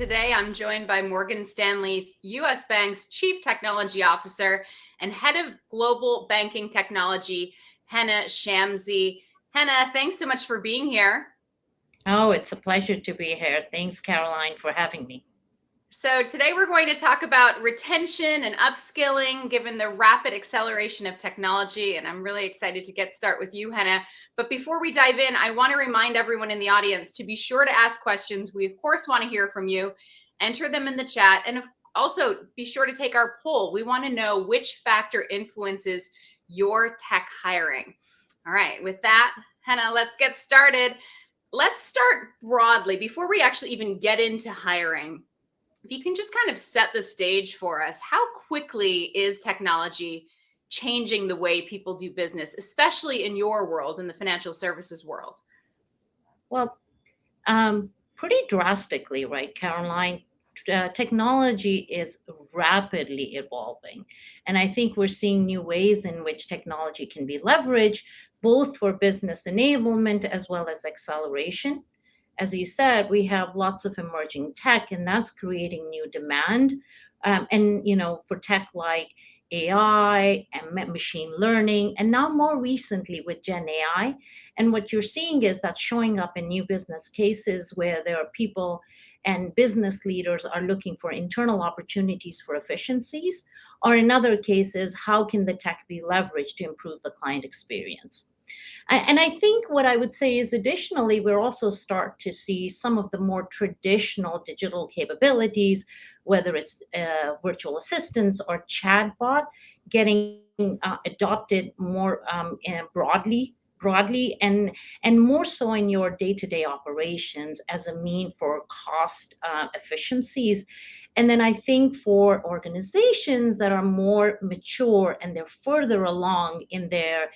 Today, I'm joined by Morgan Stanley's U.S. Bank's Chief Technology Officer and Head of Global Banking Technology, Hina Shamsi. Hina, thanks so much for being here. Oh, it's a pleasure to be here. Thanks, Caroline, for having me. So, today we're going to talk about retention and upskilling given the rapid acceleration of technology. And I'm really excited to start with you, Hina. But before we dive in, I want to remind everyone in the audience to be sure to ask questions. We, of course, want to hear from you. Enter them in the chat. And also be sure to take our poll. We want to know which factor influences your tech hiring. All right, with that, Hina, let's get started. Let's start broadly before we actually even get into hiring. If you can just kind of set the stage for us, how quickly is technology changing the way people do business, especially in your world, in the financial services world? Well, pretty drastically, right, Caroline? Technology is rapidly evolving. And I think we're seeing new ways in which technology can be leveraged, both for business enablement as well as acceleration. As you said, we have lots of emerging tech, and that's creating new demand. For tech like AI and machine learning, and now more recently with Gen AI. And what you're seeing is that showing up in new business cases where there are people and business leaders are looking for internal opportunities for efficiencies, or in other cases, how can the tech be leveraged to improve the client experience? And I think what I would say is additionally, we're also start to see some of the more traditional digital capabilities, whether it's virtual assistants or chatbot, getting adopted more broadly and more so in your day-to-day operations as a mean for cost efficiencies. And then I think for organizations that are more mature and they're further along in their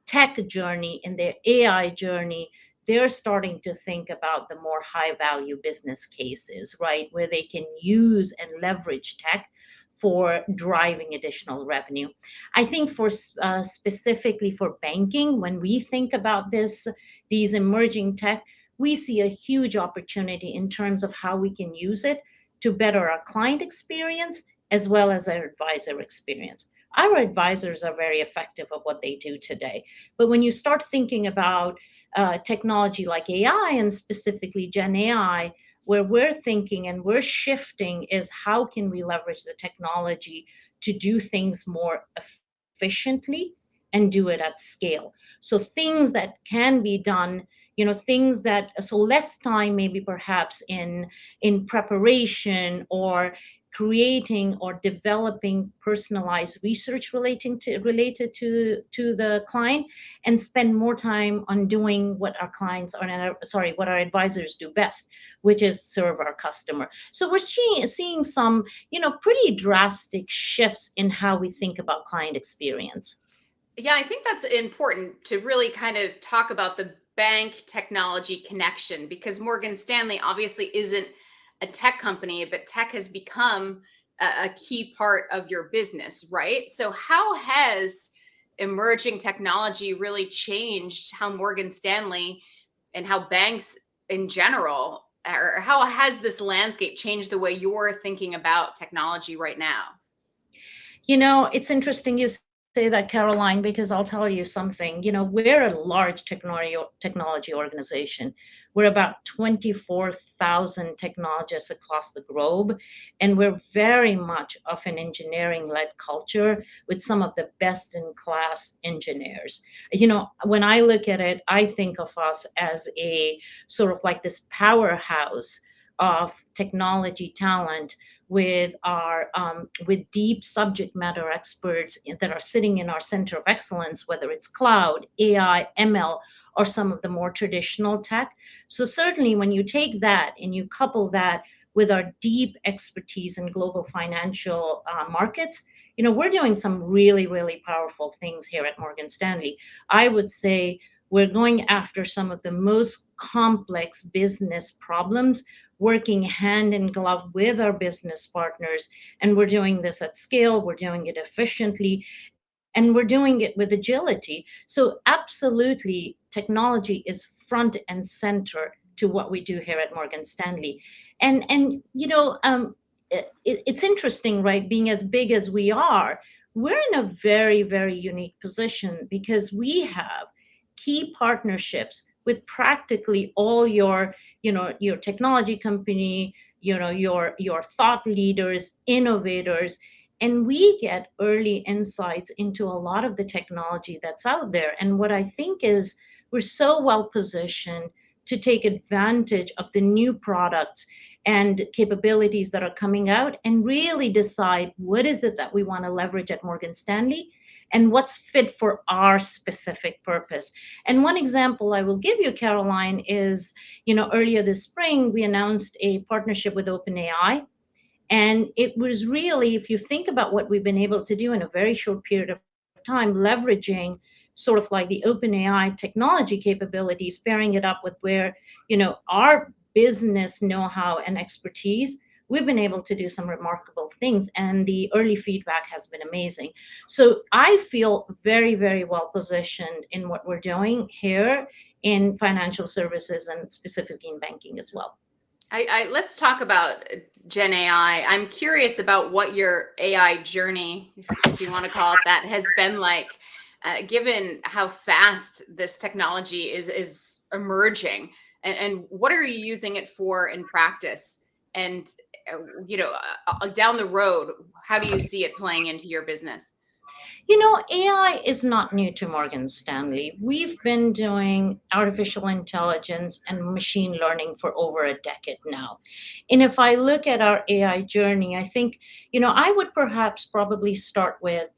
tech journey, in their AI journey, they're starting to think about the more high value business cases, right? Where they can use and leverage tech for driving additional revenue. I think for specifically for banking, when we think about these emerging tech, we see a huge opportunity in terms of how we can use it to better our client experience as well as our advisor experience. Our advisors are very effective at what they do today. But when you start thinking about technology like AI and specifically Gen AI, where we're thinking and we're shifting is how can we leverage the technology to do things more efficiently and do it at scale. So things that can be done, things that so less time maybe perhaps in preparation or creating or developing personalized research related to the client, and spend more time on doing what our clients are what our advisors do best, which is serve our customer. So we're seeing some pretty drastic shifts in how we think about client experience. Yeah, I think that's important to really kind of talk about the bank technology connection because Morgan Stanley obviously isn't a tech company, but tech has become a key part of your business, right? So, how has emerging technology really changed how Morgan Stanley and how banks in general, or how has this landscape changed the way you're thinking about technology right now? It's interesting you say that, Caroline, because I'll tell you something. We're a large technology organization. We're about 24,000 technologists across the globe, and we're very much of an engineering-led culture with some of the best-in-class engineers. When I look at it, I think of us as a sort of like this powerhouse of technology talent with deep subject matter experts that are sitting in our center of excellence, whether it's cloud, AI, ML, or some of the more traditional tech. So certainly when you take that and you couple that with our deep expertise in global financial markets, we're doing some really, really powerful things here at Morgan Stanley. I would say we're going after some of the most complex business problems, working hand in glove with our business partners. And we're doing this at scale, we're doing it efficiently, and we're doing it with agility. So, absolutely, technology is front and center to what we do here at Morgan Stanley. And it's interesting, right? Being as big as we are, we're in a very, very unique position because we have key partnerships with practically all your technology company, your thought leaders, innovators, and we get early insights into a lot of the technology that's out there. And what I think is we're so well positioned to take advantage of the new products and capabilities that are coming out and really decide what is it that we want to leverage at Morgan Stanley and what's fit for our specific purpose. And one example I will give you, Caroline, is, earlier this spring, we announced a partnership with OpenAI. And it was really, if you think about what we've been able to do in a very short period of time, leveraging sort of like the OpenAI technology capabilities, pairing it up with where, our business know-how and expertise, we've been able to do some remarkable things. And the early feedback has been amazing. So I feel very, very well positioned in what we're doing here in financial services and specifically in banking as well. Let's talk about Gen AI. I'm curious about what your AI journey, if you want to call it that, has been like, given how fast this technology is emerging, and what are you using it for in practice? And down the road, how do you see it playing into your business? AI is not new to Morgan Stanley. We've been doing artificial intelligence and machine learning for over a decade now. And if I look at our AI journey, I think, I would perhaps probably start with,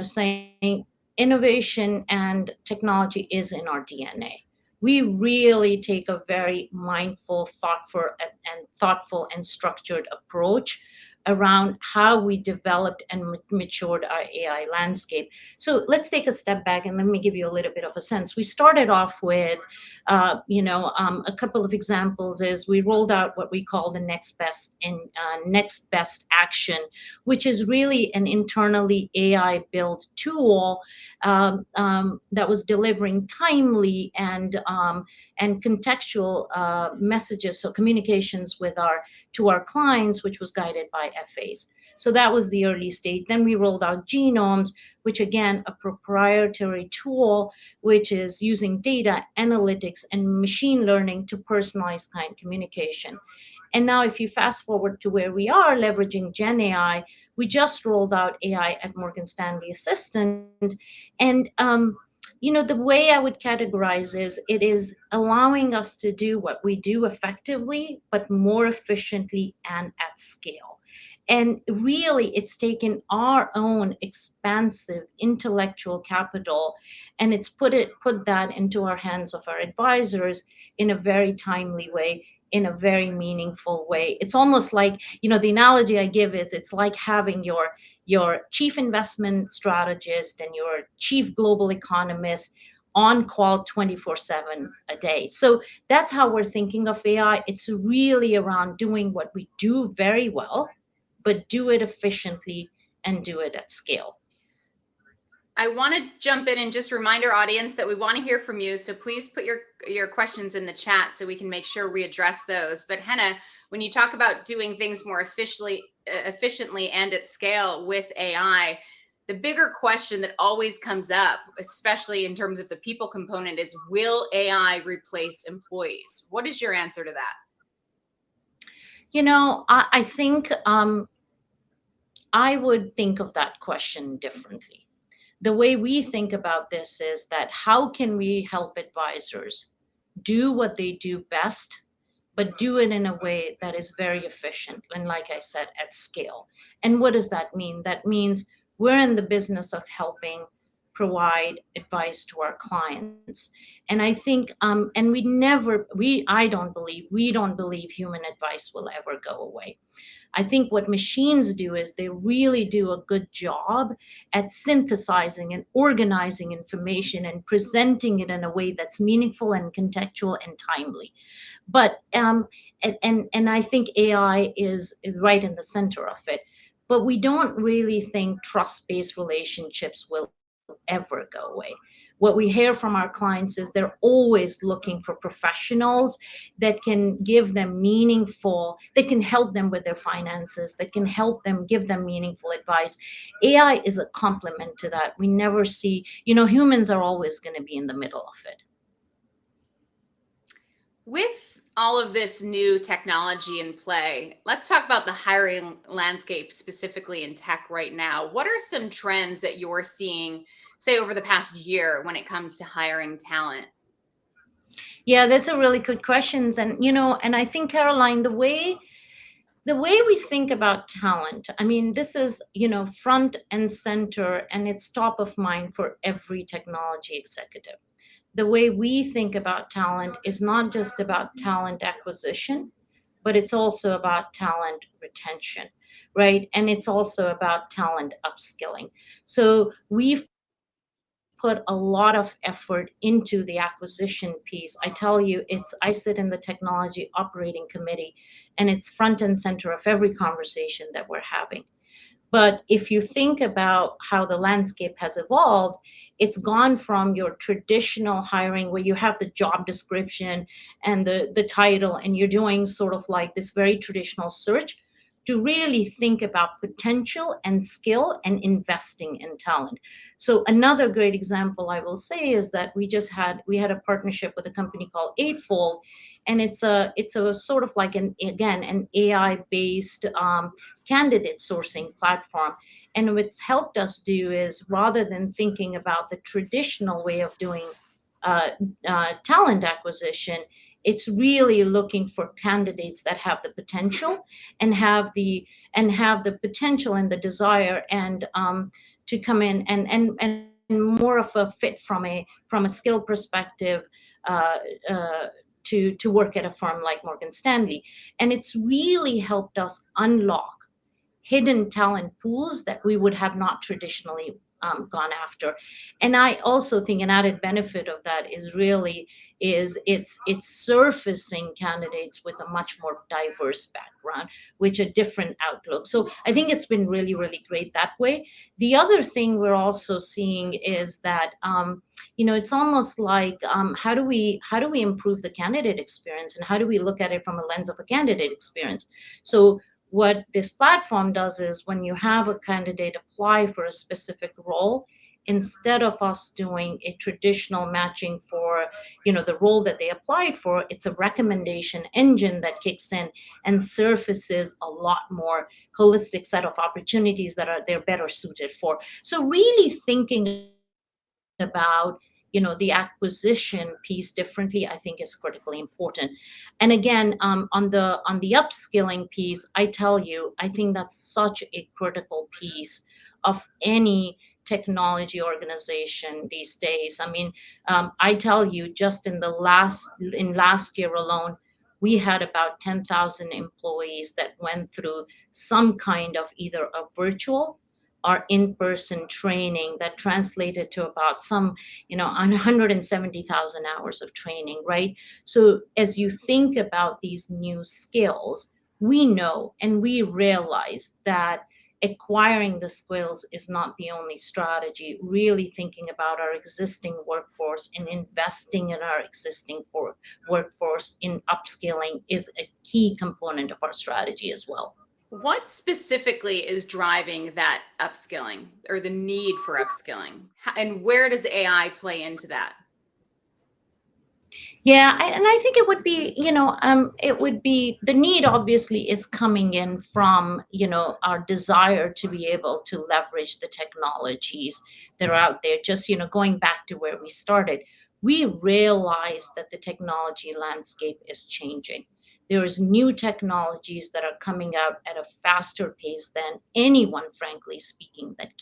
saying innovation and technology is in our DNA. We really take a very mindful, thoughtful and structured approach around how we developed and matured our AI landscape. So let's take a step back and let me give you a little bit of a sense. We started off with, a couple of examples. Is we rolled out what we call the next best action, which is really an internally AI built tool that was delivering timely and contextual messages, so communications to our clients, which was guided by FAs. So that was the early stage. Then we rolled out Genomes, which again, a proprietary tool, which is using data analytics and machine learning to personalize client communication. And now if you fast forward to where we are leveraging Gen AI, we just rolled out AI at Morgan Stanley Assistant. And the way I would categorize is it is allowing us to do what we do effectively, but more efficiently and at scale. And really, it's taken our own expansive intellectual capital and it's put that into our hands of our advisors in a very timely way, in a very meaningful way. It's almost like, the analogy I give is it's like having your chief investment strategist and your chief global economist on call 24/7 a day. So that's how we're thinking of AI. It's really around doing what we do very well, but do it efficiently and do it at scale. I want to jump in and just remind our audience that we want to hear from you. So please put your questions in the chat so we can make sure we address those. But Hina, when you talk about doing things more efficiently and at scale with AI, the bigger question that always comes up, especially in terms of the people component, is will AI replace employees? What is your answer to that? I think I would think of that question differently. The way we think about this is that how can we help advisors do what they do best, but do it in a way that is very efficient and, like I said, at scale. And what does that mean? That means we're in the business of helping provide advice to our clients. And I think, and we don't believe human advice will ever go away. I think what machines do is they really do a good job at synthesizing and organizing information and presenting it in a way that's meaningful and contextual and timely. But and I think AI is right in the center of it. But we don't really think trust-based relationships will ever go away. What we hear from our clients is they're always looking for professionals that can give them meaningful, that can help them with their finances, that can help them, give them meaningful advice. AI is a complement to that. We never see, humans are always going to be in the middle of it. With all of this new technology in play, let's talk about the hiring landscape specifically in tech right now. What are some trends that you're seeing, say, over the past year when it comes to hiring talent? Yeah, that's a really good question. And I think, Caroline, the way we think about talent, I mean, this is, front and center, and it's top of mind for every technology executive. The way we think about talent is not just about talent acquisition, but it's also about talent retention, right? And it's also about talent upskilling. So we've put a lot of effort into the acquisition piece. I tell you, I sit in the technology operating committee, and it's front and center of every conversation that we're having. But if you think about how the landscape has evolved, it's gone from your traditional hiring where you have the job description and the title, and you're doing sort of like this very traditional search, to really think about potential and skill and investing in talent. So another great example I will say is that we had a partnership with a company called Eightfold, and it's a sort of like an AI based candidate sourcing platform. And what's helped us do is, rather than thinking about the traditional way of doing uh, talent acquisition, it's really looking for candidates that have the potential and have the potential and the desire and to come in and more of a fit from a skill perspective, uh, uh, to work at a firm like Morgan Stanley. And it's really helped us unlock hidden talent pools that we would have not traditionally gone after. And I also think an added benefit of that is it's surfacing candidates with a much more diverse background, which a different outlook. So I think it's been really, really great that way. The other thing we're also seeing is that it's almost like, how do we improve the candidate experience, and how do we look at it from a lens of a candidate experience? So what this platform does is, when you have a candidate apply for a specific role, instead of us doing a traditional matching for the role that they applied for, it's a recommendation engine that kicks in and surfaces a lot more holistic set of opportunities that they're better suited for. So really thinking about the acquisition piece differently, I think, is critically important. And again, on the upskilling piece, I tell you, I think that's such a critical piece of any technology organization these days. I mean, I tell you, just in last year alone, we had about 10,000 employees that went through some kind of either a virtual or in-person training that translated to about some, 170,000 hours of training, right? So as you think about these new skills, we know and we realize that acquiring the skills is not the only strategy. Really thinking about our existing workforce and investing in our existing workforce in upskilling is a key component of our strategy as well. What specifically is driving that upskilling or the need for upskilling? And where does AI play into that? Yeah, and I think it would be the need obviously is coming in from, our desire to be able to leverage the technologies that are out there. Just, going back to where we started, we realize that the technology landscape is changing. There is new technologies that are coming out at a faster pace than anyone, frankly speaking, that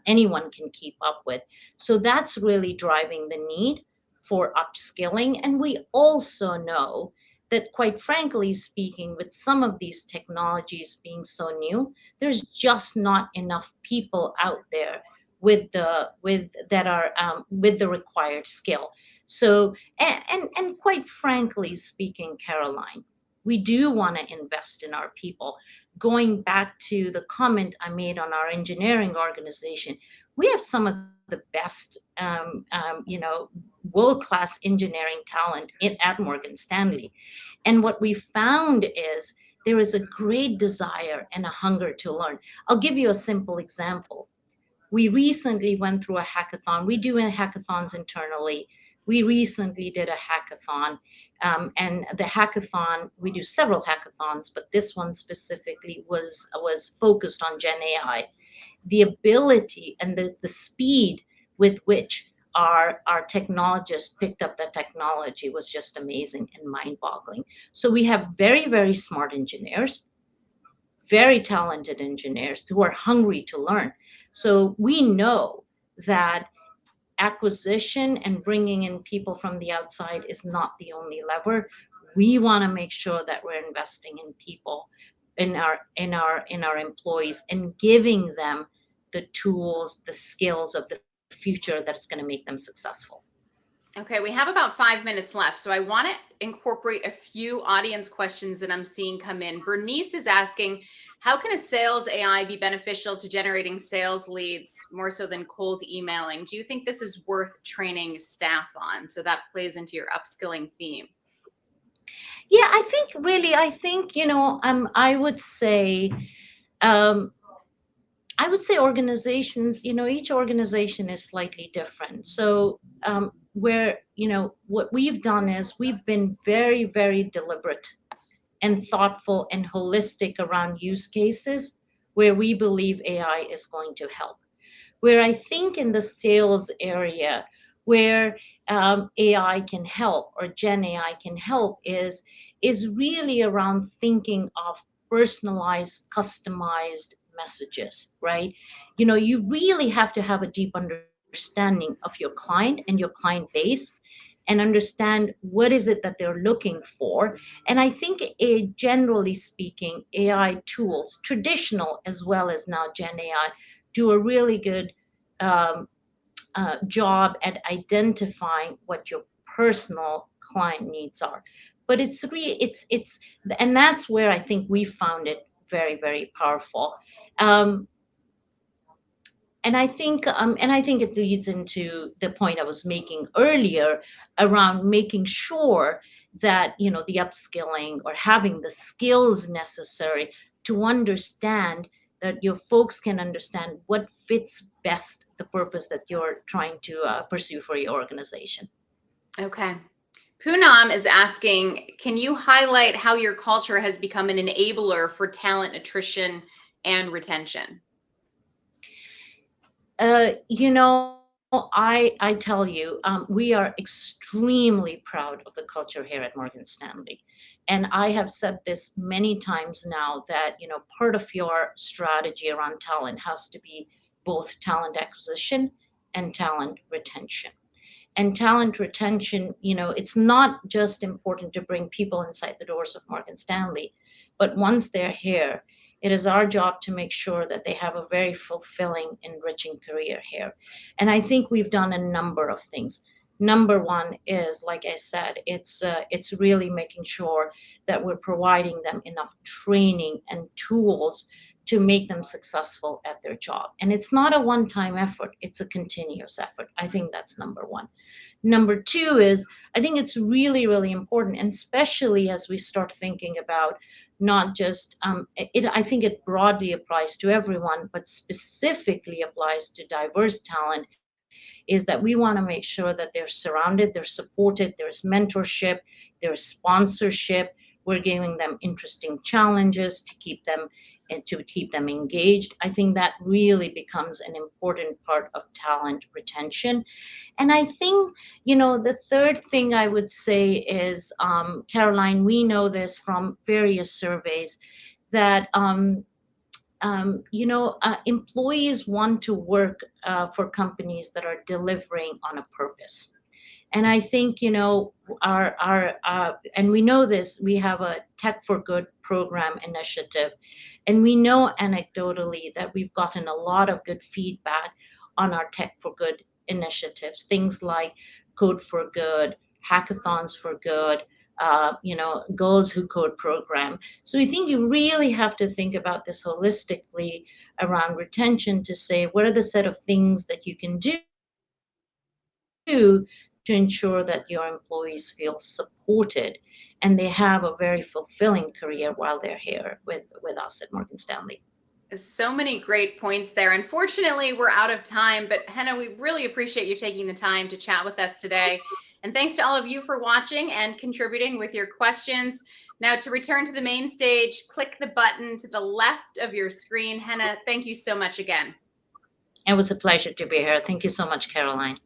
anyone can keep up with. So that's really driving the need for upskilling. And we also know that, quite frankly speaking, with some of these technologies being so new, there's just not enough people out there with the required skill. So, and quite frankly speaking, Caroline, we do want to invest in our people. Going back to the comment I made on our engineering organization, we have some of the the best, world-class engineering talent at Morgan Stanley. And what we found is there is a great desire and a hunger to learn. I'll give you a simple example. We recently went through a hackathon. We do hackathons internally. We recently did a hackathon, and the hackathon, we do several hackathons, but this one specifically was focused on Gen AI. The ability and the speed with which our technologists picked up the technology was just amazing and mind-boggling. So we have very, very smart engineers, very talented engineers who are hungry to learn. So we know that acquisition and bringing in people from the outside is not the only lever. We want to make sure that we're investing in people, in our employees, and giving them the tools, the skills of the future that's going to make them successful. Okay, we have about 5 minutes left. So I want to incorporate a few audience questions that I'm seeing come in. Bernice is asking, how can a sales AI be beneficial to generating sales leads more so than cold emailing? Do you think this is worth training staff on? So that plays into your upskilling theme. Yeah, I think, um, I would say organizations, each organization is slightly different. So, what we've done is we've been very, very deliberate and thoughtful and holistic around use cases where we believe AI is going to help. Where I think in the sales area, where AI can help or Gen AI can help is really around thinking of personalized, customized messages, right? You really have to have a deep understanding of your client and your client base and understand what is it that they're looking for. And I think, generally speaking, AI tools, traditional as well as now Gen AI, do a really good um, job at identifying what your personal client needs are. But and that's where I think we found it very, very powerful. Um, and I think it leads into the point I was making earlier around making sure that the upskilling or having the skills necessary to understand that your folks can understand what fits best the purpose that you're trying to pursue for your organization. Okay. Poonam is asking, can you highlight how your culture has become an enabler for talent attrition and retention? I tell you, we are extremely proud of the culture here at Morgan Stanley. And I have said this many times now that, part of your strategy around talent has to be both talent acquisition and talent retention. And talent retention, it's not just important to bring people inside the doors of Morgan Stanley, but once they're here, it is our job to make sure that they have a very fulfilling, enriching career here. And I think we've done a number of things. Number one is, like I said, it's really making sure that we're providing them enough training and tools to make them successful at their job. And it's not a one-time effort, it's a continuous effort. I think that's number one. Number two is, I think it's really, really important, and especially as we start thinking about not just, I think it broadly applies to everyone, but specifically applies to diverse talent, is that we want to make sure that they're surrounded, they're supported, there's mentorship, there's sponsorship. We're giving them interesting challenges to keep them engaged. I think that really becomes an important part of talent retention. And I think, the third thing I would say is, Caroline, we know this from various surveys that employees want to work for companies that are delivering on a purpose. And I think, and we know this, we have a Tech for Good program initiative, and we know anecdotally that we've gotten a lot of good feedback on our Tech for Good initiatives, things like Code for Good, Hackathons for Good, Girls Who Code program. So I think you really have to think about this holistically around retention to say, what are the set of things that you can do do to ensure that your employees feel supported and they have a very fulfilling career while they're here with us at Morgan Stanley. So many great points there. Unfortunately, we're out of time, but Hina, we really appreciate you taking the time to chat with us today. And thanks to all of you for watching and contributing with your questions. Now, to return to the main stage, click the button to the left of your screen. Hina, thank you so much again. It was a pleasure to be here. Thank you so much, Caroline.